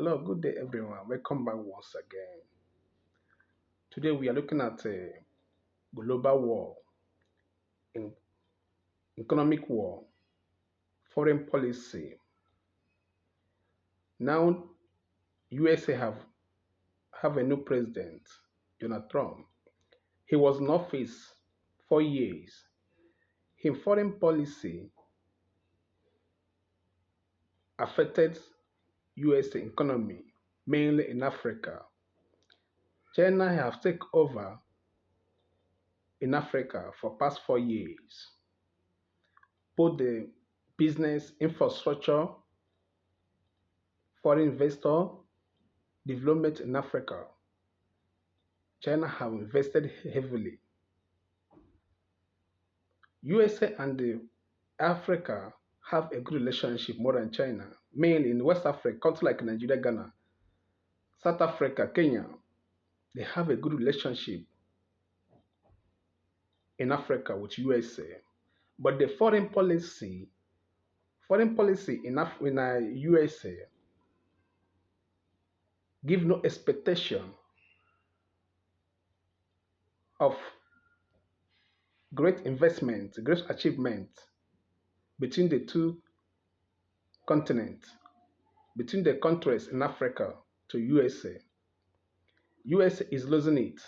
Hello, good day, everyone. Welcome back once again. Today we are looking at global war, in economic war, foreign policy. Now, USA have a new president, Donald Trump. He was in office 4 years. His foreign policy affected USA economy, mainly in Africa. China have taken over in Africa for past 4 years. Both the business infrastructure, foreign investor, development in Africa. China have invested heavily. USA and Africa have a good relationship more than China, mainly in West Africa, countries like Nigeria, Ghana, South Africa, Kenya. They have a good relationship in Africa with USA. But the foreign policy in USA give no expectation of great investment, great achievement between the two continents, between the countries in Africa to USA. USA is losing it.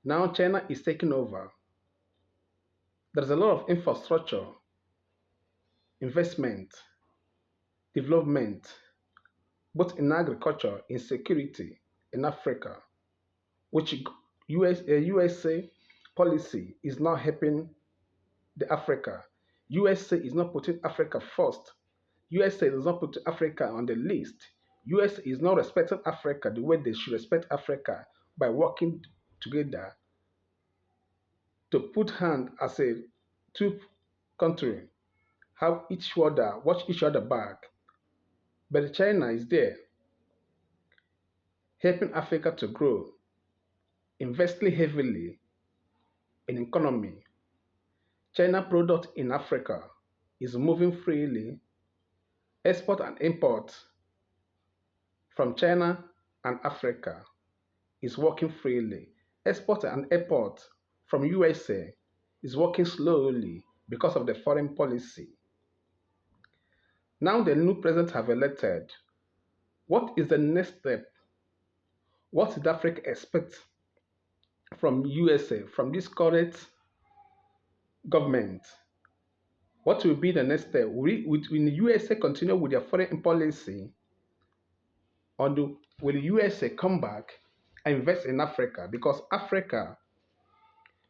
Now China is taking over. There's a lot of infrastructure, investment, development, both in agriculture, in security in Africa, which USA policy is not helping the Africa. USA is not putting Africa first. USA is not putting Africa on the list. USA is not respecting Africa the way they should respect Africa by working together to put hand as a two country, have each other watch each other back. But China is there, helping Africa to grow, investing heavily in economy. China product in Africa is moving freely. Export and import from China and Africa is working freely. Export and import from USA is working slowly because of the foreign policy. Now the new president have elected. What is the next step? What did Africa expect from USA, from this current government? What will be the next step? Will the USA continue with their foreign policy, or will the USA come back and invest in Africa? Because Africa,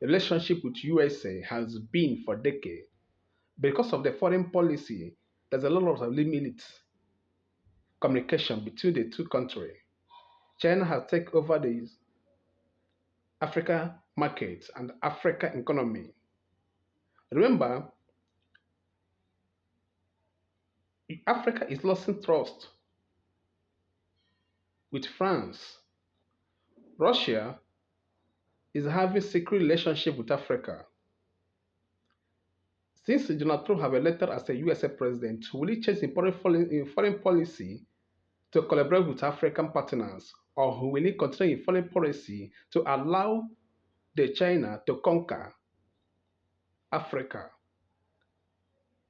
the relationship with USA has been for decades. Because of the foreign policy, there's a lot of limited communication between the two countries. China has taken over the Africa market and Africa economy. Remember, Africa is losing trust with France. Russia is having secret relationship with Africa. Since Donald Trump have elected as a USA president, will he change in foreign policy to collaborate with African partners, or will he continue in foreign policy to allow the China to conquer Africa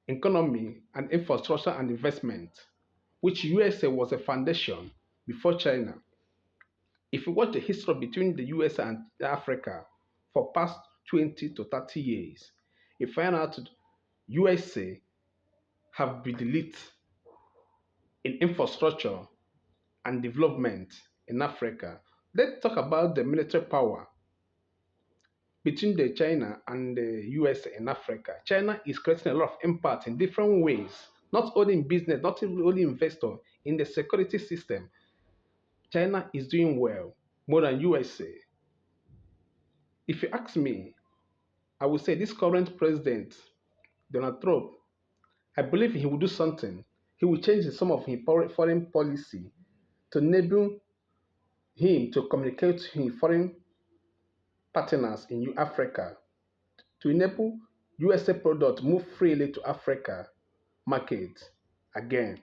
economy and infrastructure and investment, which USA was a foundation before China? If you watch the history between the US and Africa for past 20 to 30 years, you find out USA have been the lead in infrastructure and development in Africa. Let's talk about the military power between the China and the USA in Africa. China is creating a lot of impact in different ways, not only in business, not only investor, in the security system. China is doing well more than USA. If you ask me, I would say this current president, Donald Trump, I believe he will do something. He will change some of his foreign policy to enable him to communicate to his foreign partners in Africa, to enable USA product move freely to Africa market again.